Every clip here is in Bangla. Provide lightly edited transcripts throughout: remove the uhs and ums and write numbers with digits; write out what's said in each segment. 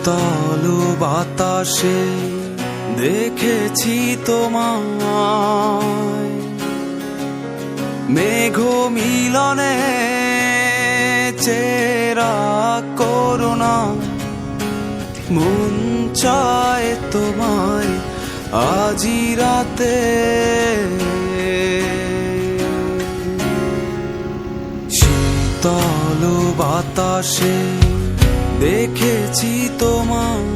শীতল বাতাসে দেখেছি তোমায়, মেঘ মিলনে চেরা করুণা, মন চায় তোমায় আজি রাতে। শীতল বাতাসে দেখেছি তোমায়,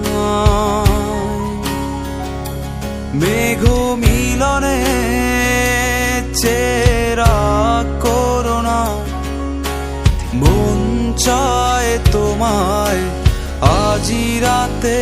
মেঘ মিলনে চেরা করুণা, মন চায় তোমায় আজি রাতে।